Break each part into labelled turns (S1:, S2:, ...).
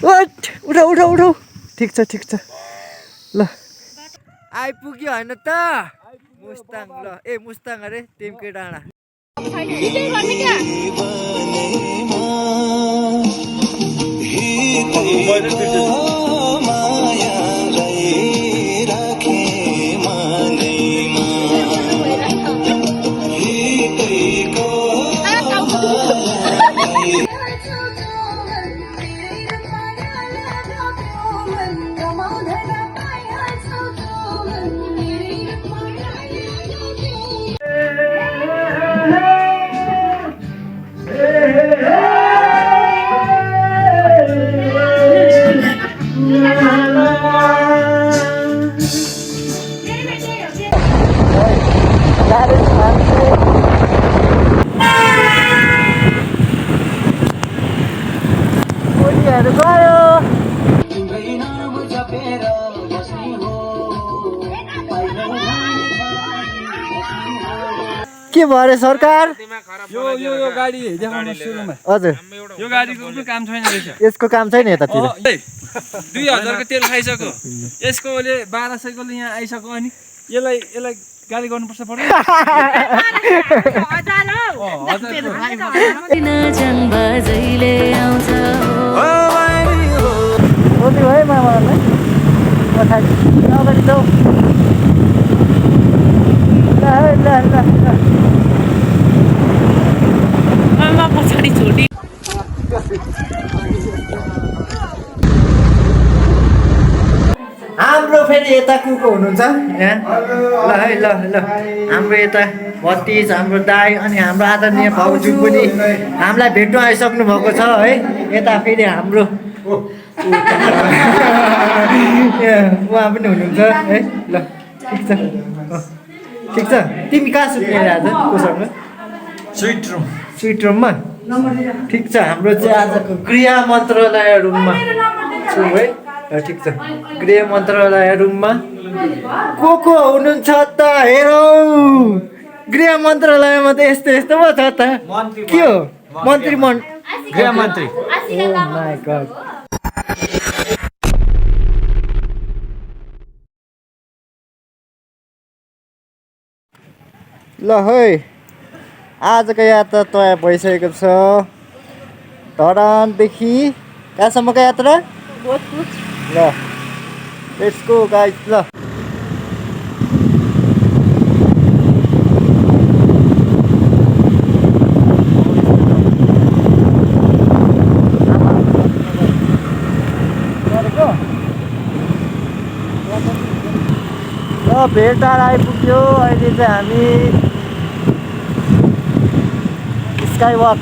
S1: उठाउ उठाउ उठाउ ठिक छ ल आइपुग्यो होइन त मुस्ताङ ल मुस्ताङ अरे टिमके डाँडा के भयो अरे सरकार
S2: यो गाडी देखाउनु सुरुमा
S1: हजुर
S2: यो गाडीको कुनै काम छैन रहेछ
S1: यसको काम छैन यतातिर
S2: 2000 को तेल खाइसक्यो यसकोले 1200 को यहाँ आइसक्यो अनि यसलाई गाली गर्नुपर्छ पर्दैन
S3: पछाडि छोडी
S1: हाम्रो फेरि यता को हुनुहुन्छ यहाँ ल है ल हाम्रो यता भतिज हाम्रो दाई अनि हाम्रो आदरणीय भाउजू पनि हामीलाई भेट्न आइसक्नु भएको छ है यता फेरि हाम्रो उहाँ पनि हुनुहुन्छ है ल ठिक छ तिमी कहाँ सुत्ने आज कोसँग स्विट रुममा ठिक छ हाम्रो चाहिँ आजको गृह मन्त्रालय रुममा छु है ठिक छ गृह मन्त्रालय रुममा को हुनुहुन्छ त हेरौँ गृह मन्त्रालयमा त यस्तो पो छ त के हो मन्त्री
S2: गृह मन्त्री
S1: माय गॉड ल है आजको यात्रा तय भइसकेको छ धरानदेखि कहाँसम्मको यात्रा ल लेट्स गो गाइस ल भेटार आइपुग्यो अहिले चाहिँ हामी स्काई वक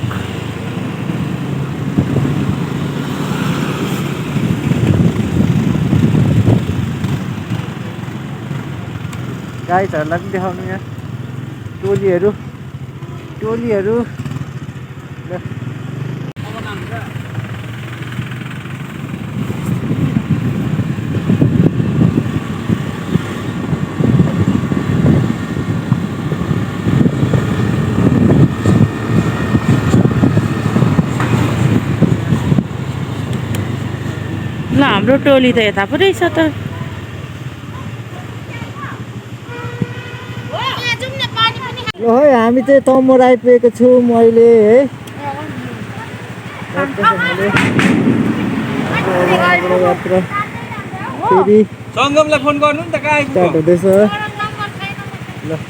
S1: गाइडहरूलाई पनि देखाउनु यहाँ टोलीहरू
S3: ल हाम्रो टोली त यता पो रहेछ त
S1: ल है हामी चाहिँ तमोर आइपुगेको छौँ मैले है फेरि
S2: सङ्गमलाई फोन गर्नु नि त कहाँ आइपुग्यो
S1: स्टार्ट हुँदैछ ल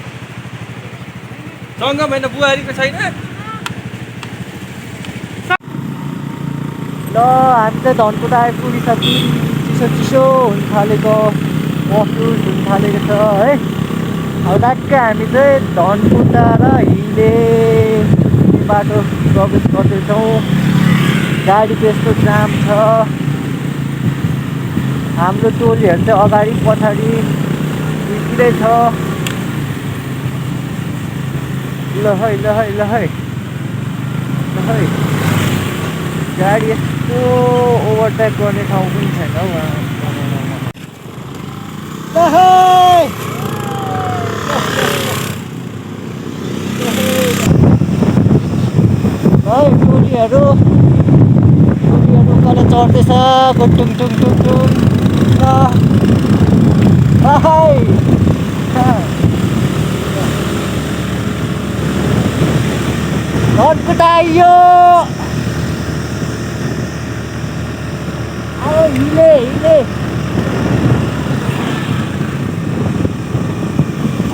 S2: सङ्गम होइन बुहारीको छैन
S1: ल हामी चाहिँ धनकुटा आइपुगिसक्यौँ चिसो हुन थालेको महसुस हुन थालेको छ है अब ट्याक्कै हामी चाहिँ धनकुटा र हिले बाटो प्रवेश गर्दैछौँ गाडी त्यस्तो जाम छ हाम्रो टोलीहरू चाहिँ अगाडि पछाडि दुईतिरै छ ल है गाडी यस्तो ओभरटेक गर्ने ठाउँ पनि छैन हौ टोलीहरू गाडीहरू उकालो चढ्दैछ टुङ टुङ टुङ टुङ धनकुटा आइयो अब हिले हिले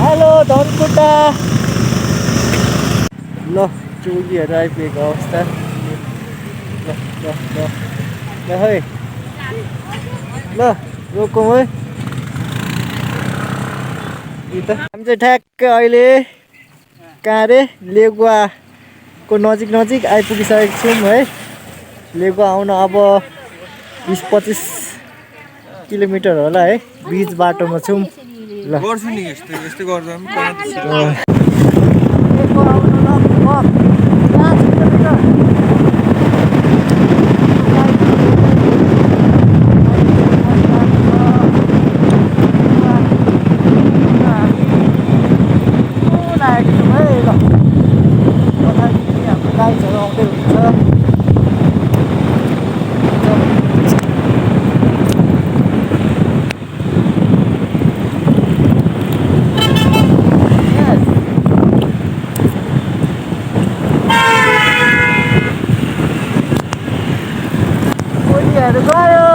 S1: हेलो धनकुटा ल चौकीहरू आइपुगेको अवस्था ल है ल रोकौँ है हामी चाहिँ ठ्याक्कै अहिले कहाँ रे लेगुवाको नजिक आइपुगिसकेको छौँ है लेगुवा आउन अब 20-25 किलोमिटर होला है बिच बाटोमा छौँ ल
S2: गर्छु नि यस्तो गर्दा पनि
S1: लेगुवा आउन लगभग 5 किलोमिटर गाइजहरू आउँदै हुन्छ कोलीहरू गयो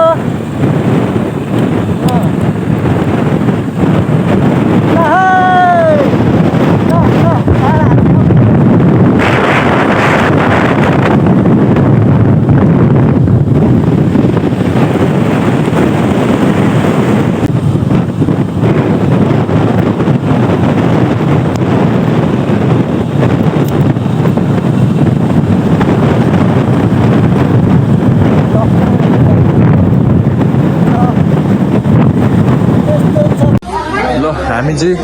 S2: हामी चाहिँ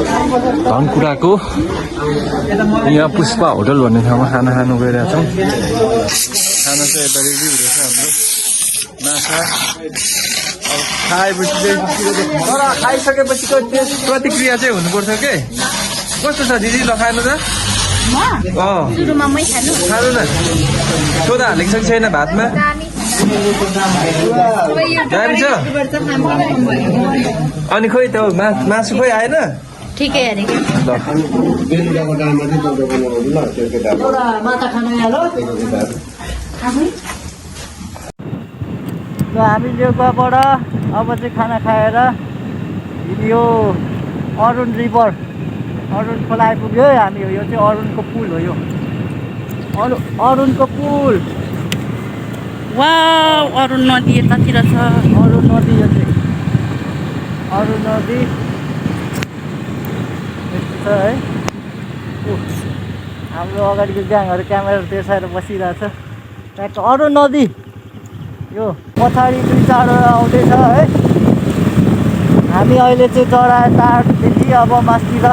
S2: धनकुटाको यहाँ पुष्पा होटल भन्ने ठाउँमा खाना खानु गइरहेको छौँ। खाना चाहिँ यता रेडी हुँदैछ हाम्रो माछा। अब खाएपछि चाहिँ तर खाइसकेपछिको प्रतिक्रिया चाहिँ हुनुपर्छ के कस्तो छ दिदी ल खानु त खानु न सोदा हालेको छ कि छैन भातमा दामी छ अनि खोइ त मासु खोइ आएन
S3: ठिकै अरे
S1: ल हामी लेगुवाबाट अब चाहिँ खाना खाएर यो अरुण रिभर अरुण खोला आइपुग्यो है हामी यो चाहिँ अरुणको पुल हो यो अरुणको पुल
S3: वाउ अरुण नदी यतातिर छ
S1: अरुण नदी यो चाहिँ अरुण नदी यस्तो छ है हाम्रो अगाडिको ग्याङहरू क्यामेरा देखाएर बसिरहेछ त्यहाँको अरुण नदी यो पछाडि दुई चाडहरू आउँदैछ है हामी अहिले चाहिँ चढाए तारदेखि अब मास्तिर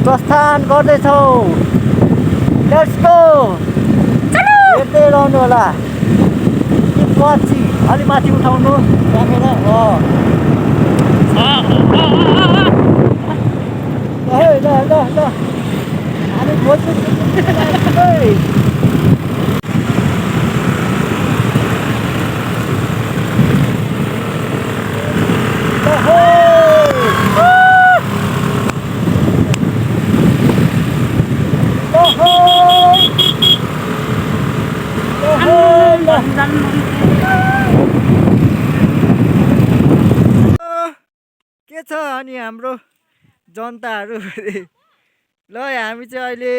S1: प्रस्थान गर्दैछौँ लेट्स गो हेर्दै रहनु होला पछि अलि माथि उठाउनु क्यामेरा ल हामी खोज्नु के छ अनि हाम्रो जनताहरू ल हामी चाहिँ अहिले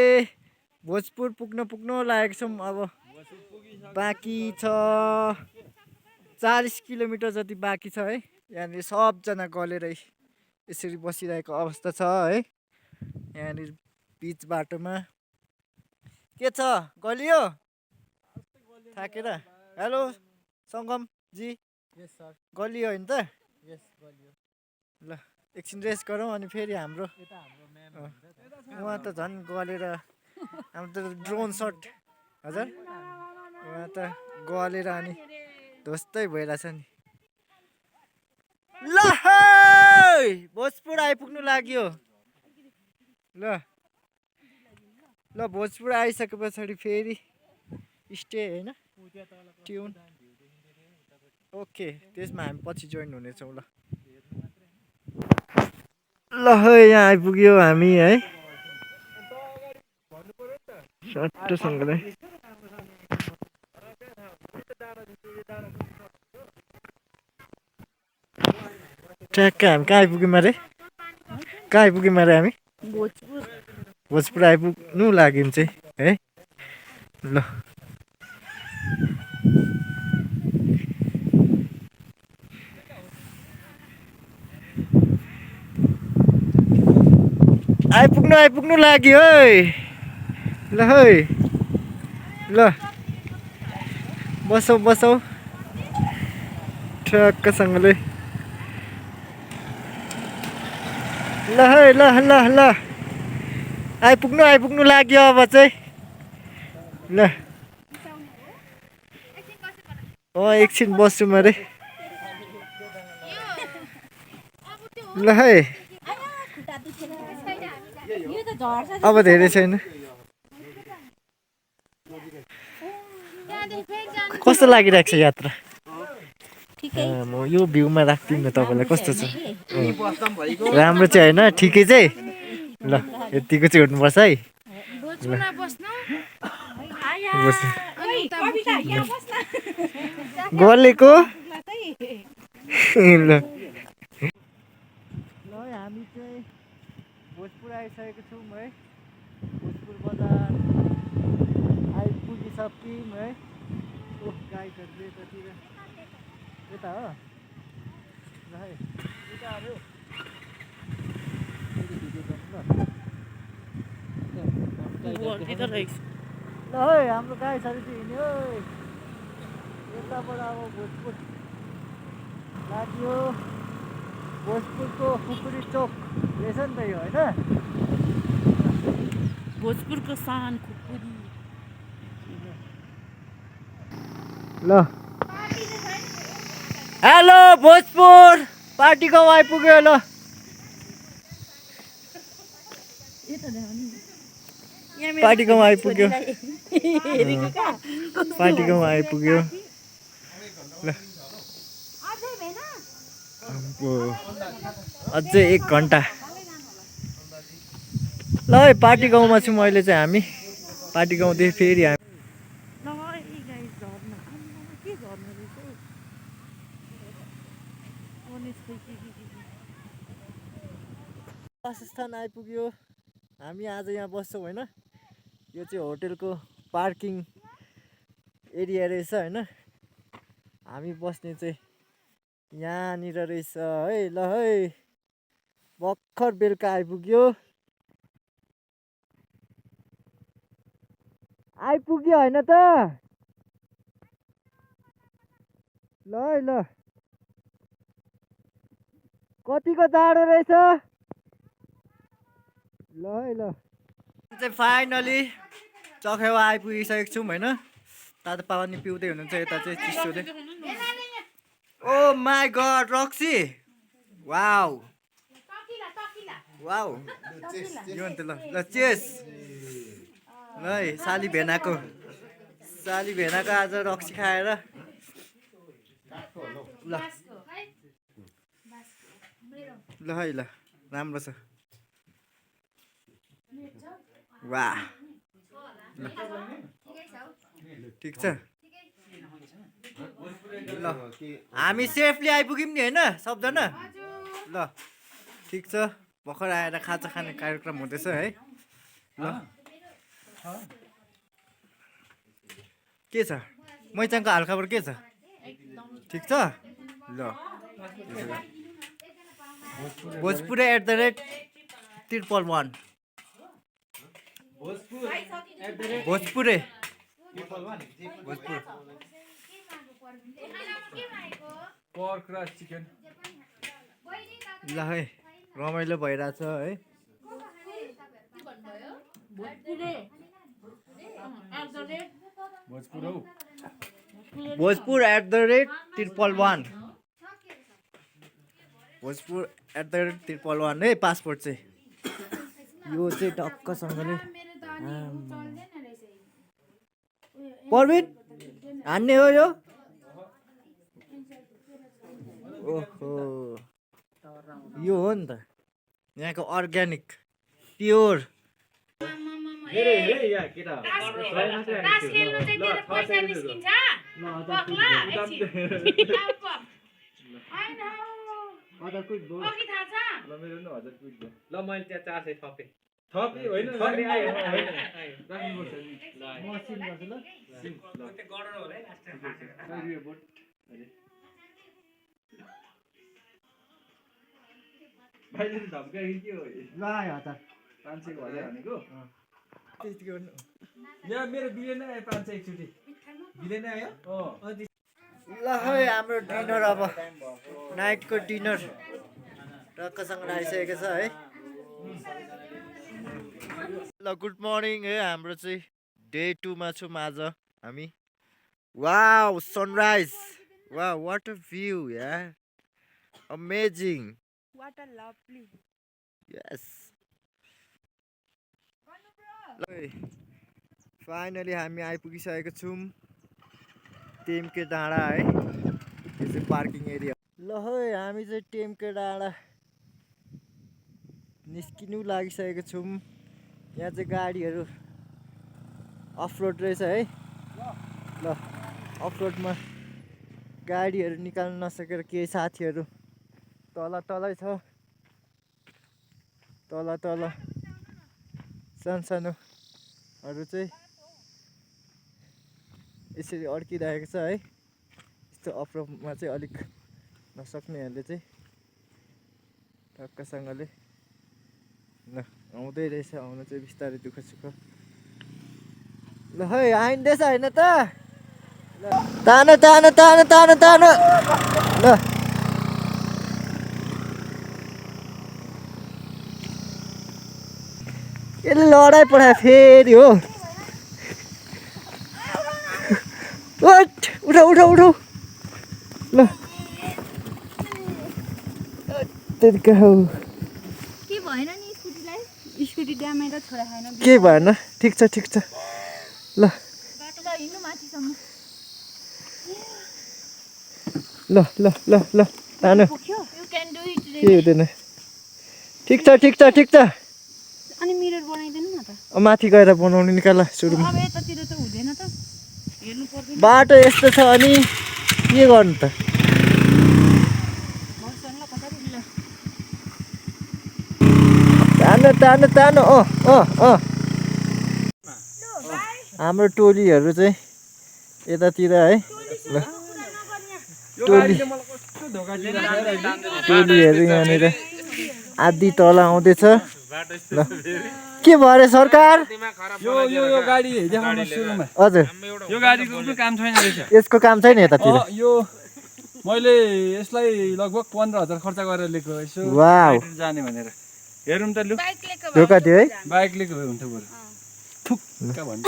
S1: भोजपुर पुग्न लागेको छौँ अब बाँकी छ 40 किलोमिटर जति बाँकी छ है यहाँनिर सबजना गलेर यसरी बसिरहेको अवस्था छ है यहाँनिर बिच बाटोमा के छ गलियो थाकेर हेलो सङ्गम जी गलियो होइन त ल एकछिन रेस्ट गरौँ अनि फेरि हाम्रो उहाँ त झन् गलेर हाम्रो त ड्रोन सट हजुर उहाँ त गलेर अनि ध्वस्तै भइरहेछ नि ल भोजपुर आइपुग्नु लाग्यो ल भोजपुर आइसके पछाडि फेरि स्टे होइन ट्युन ओके त्यसमा हामी पछि जोइन हुनेछौँ ल ल है यहाँ आइपुग्यो हामी है सट्टोसँगले ट्र्याक्क हामी कहाँ आइपुग्यौँ अरे कहाँ आइपुग्यौँ अरे हामी
S3: भोजपुर
S1: भोजपुर आइपुग्नु लाग्यौँ चाहिँ है ल आइपुग्नु लाग्यो है ल है ल बसौ ठ्याक्कसँगले ल है ल आइपुग्नु लाग्यो अब चाहिँ ल एकछिन बस्छु अरे ल है अब धेरै छैन कस्तो लागिरहेको छ यात्रा म यो भ्यूमा राख्दिनँ न तपाईँलाई कस्तो छ राम्रो चाहिँ होइन ठिकै चाहिँ ल यतिको चाहिँ उठ्नुपर्छ है गलेको ल हामी चाहिँ भोजपुर आइसकेको छौँ है भोजपुर बजार आइपुगिसक्यौँ है गाइडहरूले यतातिर यता हो ल है यताहरू ल है हाम्रो गाइडहरू चाहिँ हिँड्यो यताबाट अब भोजपुर लाग्यो भोजपुरको खुकुरी चोक रहेछ नि त यो होइन
S3: भोजपुरको सान खुकुरी
S1: ल हेलो भोजपुर पार्टी गाउँ आइपुग्यो ल पार्टी गाउँ आइपुग्यो ल अझै 1 घन्टा ल है पार्टी गाउँमा छु मैले चाहिँ हामी पार्टी गाउँदेखि फेरि हामी वासस्थान आइपुग्यो हामी आज यहाँ बस्छौँ होइन यो चाहिँ होटेलको पार्किङ एरिया रहेछ होइन हामी बस्ने चाहिँ यहाँनिर रहेछ है ल है भर्खर बेलुका आइपुग्यो होइन त ल है ल कतिको जाडो रहेछ ल है ल चाहिँ फाइनली चखेवा आइपुगिसकेको छौँ होइन तातो पानी पिउँदै हुनुहुन्छ यता चाहिँ चिसोले ओ माई गड रक्सी वाउ वाउ यो अन्त ल ल चेस ल है साली भेनाको आज रक्सी खाएर ल ल है ल राम्रो छ वाह ल ठिक छ ल हामी सेफली आइपुग्यौँ नि होइन सबजना ल ठिक छ भर्खर आएर खाजा खाने कार्यक्रम हुँदैछ है ल के छ मैचाङको हालखबर के छ ठिक छ ल भोजपुरे @1 भोजपुरे ल है रमाइलो भइरहेछ है भोजपुर @1 भोजपुर @1 है पासपोर्ट चाहिँ यो चाहिँ टक्कसँगले पर्विन हान्ने हो यो ओहो यो हो नि त यहाँको अर्ग्यानिक प्योर
S3: तास खेल्नु चाहिँ तेरो पैसा निस्किन्छ पक्ला एकछिन हैन अघि थाहा छ
S2: ल मेरो नि 1000 क्विट भयो ल मैले त्यहाँ 400 थपे थपे होइन थपे आयो राख्नुपर्छ नि ल म सिन गर्छु ल त्यो गडर होला है लास्ट यो बोट भाइले धम्काइ के हो
S1: ल आयो त
S2: 500 को 1000 भनेको
S1: त्यति गर्नु
S2: यहाँ मेरो बिले नै आयो 500 एकचोटी बिले नै आयो
S1: ल है हाम्रो डिनर अब नाइटको डिनर टक्कसँग आइसकेको छ है ल गुड मर्निङ है हाम्रो चाहिँ डे 2 मा छौँ आज हामी wow sunrise wow what a view यार amazing
S3: What a lovely.
S1: Yes finally हामी आइपुगिसकेको छौँ टेमके डाँडा है यो चाहिँ पार्किङ एरिया ल है हामी चाहिँ टेमके डाँडा निस्किनु लागिसकेको छौँ यहाँ चाहिँ गाडीहरू अफरोड रहेछ है ल अफरोडमा गाडीहरू निकाल्न नसकेर केही साथीहरू तलै छ तल सानसानोहरू चाहिँ यसरी अड्किरहेको छ है यस्तो अफरोडमा चाहिँ अलिक नसक्नेहरूले चाहिँ टक्कसँगले ल आउँदै रहेछ आउनु चाहिँ बिस्तारै दुःख सुख ल है आइन्दैछ होइन त तानो ल यसले लडाइ पठायो फेरि हो उठाउ ल
S3: के भएन नि स्कुटीलाई स्कुटी ड्यामेज छोरा खाएन
S1: के भएन ठिक छ ल
S3: बाटोमा हिँड्नु माथिसम्म
S1: ल तानो
S3: यु क्यान डु इट
S1: के हुँदैन ठिक छ
S3: अनि मिरर बनाइदिनु न त
S1: माथि गएर बनाउनु निकाल सुरुमा
S3: अब यतातिर त हुँदैन त हेर्नु पर्दैन
S1: बाटो यस्तो छ अनि के गर्नु त तानो हाम्रो टोलीहरू चाहिँ यतातिर है ल टोलीहरू यहाँनिर आदि तल आउँदैछ ल के भयो अरे सरकार
S2: यो गाडी देखाउनु सुरुमा
S1: हजुर
S2: यो गाडीको कुनै काम छैन रहेछ
S1: यसको काम छैन यतातिर
S2: यो मैले यसलाई लगभग 15,000 खर्च गरेर लिएको यसो
S1: वाउ
S2: जाने भनेर हेरौँ त लु
S1: धोका दियो है
S2: बाइक लिएको भए हुन्थ्यो बरु थुक्का भन्छ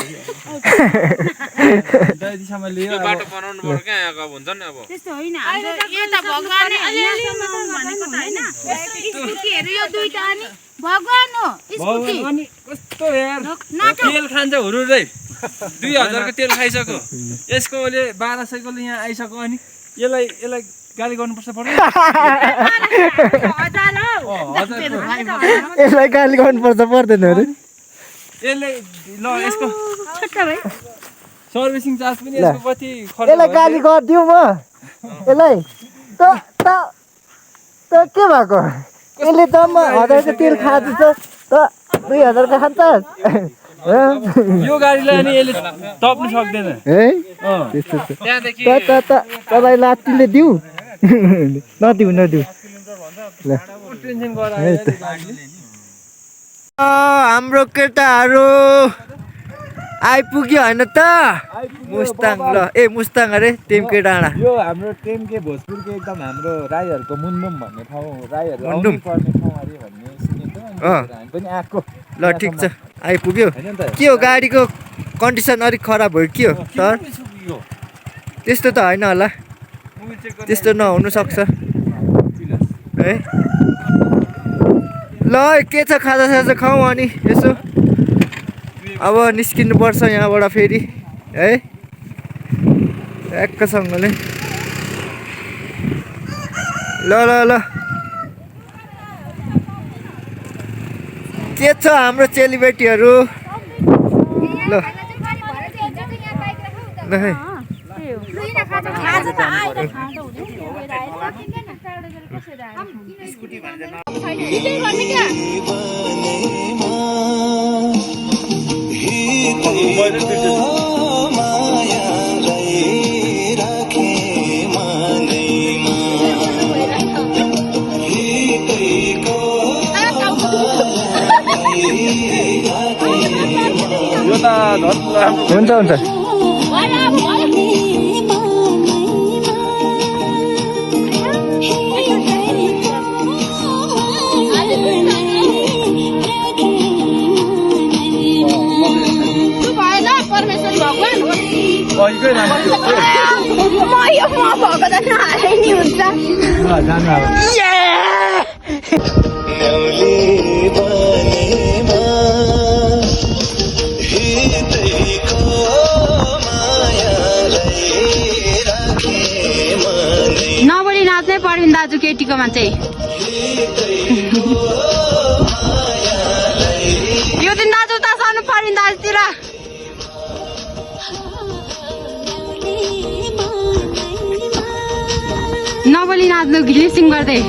S2: दाइदिसम्म लियो बाटो बनाउनु पर्यो क्या अब हुन्छ नि अब
S3: त्यस्तो होइन यो त भगवानले अलिअलि भनेको त हैन स्कुटीहरु यो दुईटा अनि भगवान हो स्कुटी
S2: अनि कस्तो यार तेल खान्छ हुरुरै 2000 को तेल खाइसक्यो यसको अहिले 1200 को यहाँ आइसक्यो अनि यसलाई गाली गर्नुपर्छ पर्दैन
S1: यसलाई गाली गर्नुपर्छ पर्दैन अरे
S2: यसले ल यसको
S3: छोटा भाइ
S2: सर्भिसिङ चार्ज पनि यसको कति खर्च
S1: यसलाई गाली गरिदिऊ म यसलाई त के भएको यसले त 1000 को तेल खाँदैछ त 2000 को खान्छ
S2: यो गाडीलाई अनि यसले टप्नु सक्दैन
S1: है त्यस्तो
S2: त्यहाँदेखि
S1: तपाईँ लात्तीले दिऊ नदिऊ ल
S2: टेन्सन गरायो
S1: हाम्रो केटाहरू आइपुग्यो होइन त मुस्ताङ ल मुस्ताङ अरे टेमके डाँडा
S2: यो हाम्रो टेमके भोजपुरको एकदम हाम्रो राईहरूको मुन्डुम भन्ने ठाउँ राईहरू आउनु पर्ने ठाउँ अरे भन्ने सुनिन्छ हामी पनि आएको
S1: ल ठिक छ आइपुग्यो के हो गाडीको कन्डिसन अलिक खराब भयो के हो सर त्यस्तो त होइन होला त्यस्तो नहुनु सक्छ है ल के छ खाजा खाउँ अनि यसो अब निस्किनु पर्छ यहाँबाट फेरि है एकसँगले ल ल ल के छ हाम्रो चेलीबेटीहरू ल ल है हुन्छ हुन्छ
S3: नबोली नाच्नै पर्यो नि दाजु केटीकोमा चाहिँ यो दिन दाजु उता सर्नु पर्यो नि दाजुतिर नबोली नाच्नु लिसिङ गर्दै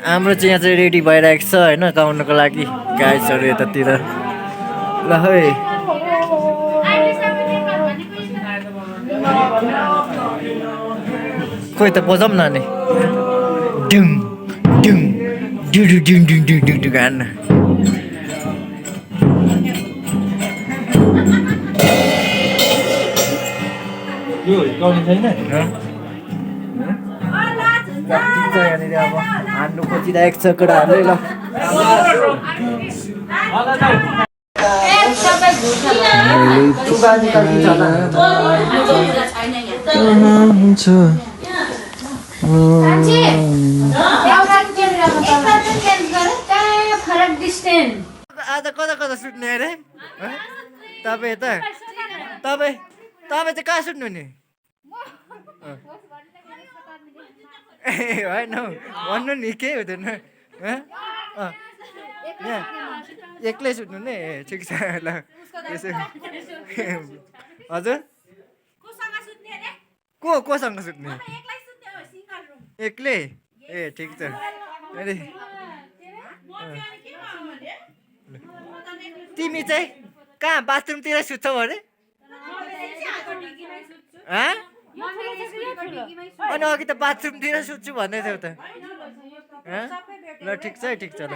S1: हाम्रो चाहिँ यहाँ चाहिँ रेडी भइरहेको छ होइन गाउनको लागि गाइसहरू यतातिर ल है खोइ त बजाउँ न नि डुङ डुङ डु डु डुङ डुङ डुङ डुङ डुङ हान्न
S2: यो गाउने छैन
S1: यहाँनिर अब हान्नु खोजिरहेको छ केटाहरूले ल
S3: फरक
S1: आज कता कता सुत्ने अरे तपाईँ त तपाईँ चाहिँ कहाँ सुत्नु नि ए होइन हौ भन्नु नि केही हुँदैन यहाँ एक्लै सुत्नु नि ए ठिक छ ल त्यसो हजुर कोसँग सुत्ने एक्लै ए ठिक छ अरे तिमी चाहिँ कहाँ बाथरुमतिर सुत्छौ अरे अनि अघि त बाथरुमतिर सुत्छु भन्दै थियौ त ल ठिक छ ल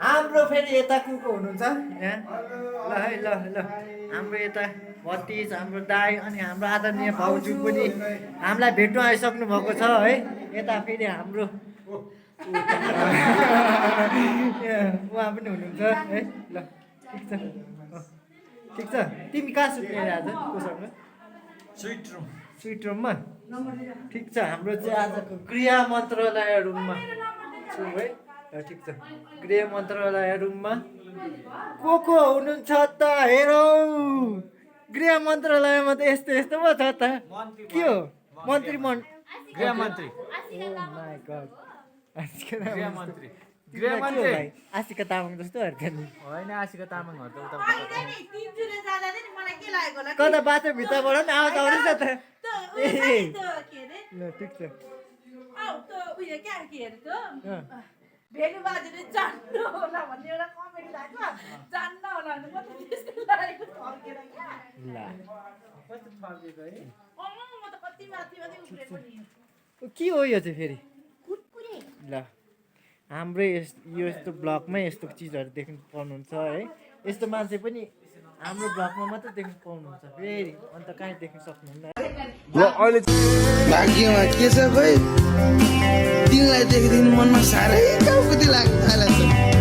S1: हाम्रो फेरि यता को हुनुहुन्छ यहाँ ल है ल हाम्रो यता भतिज हाम्रो दाई अनि हाम्रो आदरणीय भाउजू पनि हामीलाई भेट्नु आइसक्नु भएको छ है यता फेरि हाम्रो उहाँ पनि हुनुहुन्छ है ल ठिक छ तिमी कहाँ सुत्ने आज कोसँग स्विट रुममा ठिक छ हाम्रो चाहिँ आजको गृह मन्त्रालय रुममा छु है ठिक छ गृह मन्त्रालय रुममा को हुनुहुन्छ त हेरौँ गृह मन्त्रालयमा त यस्तो पो छ त के हो गृह मन्त्री आशिका तामाङ जस्तो होइन आशिका तामाङहरू त कता बाथरुम भित्रबाट पनि आवाज आउँदैछ त ल ठिक छ
S4: भेलु बाजेले जान्नु होला भन्ने एउटा कमेन्ट लाग्यो जान्न होला भने म त त्यस्तो लागेको थर्केर क्या
S1: ल कस्तो थर्केको है
S4: म त कति माथि उफ्रेको नि
S1: के हो यो चाहिँ फेरि
S4: कुरकुरे
S1: ल हाम्रै यो यस्तो ब्लगमै यस्तो चिजहरू देख्नु पाउनुहुन्छ है यस्तो मान्छे पनि हाम्रो ब्लगमा मात्रै देख्नु पाउनुहुन्छ फेरि अन्त कहीँ देख्न सक्नुहुन्न
S5: भाग्यमा के छ खोइ तिमीलाई देखेदेखि मनमा साह्रै टाउको लाग्छ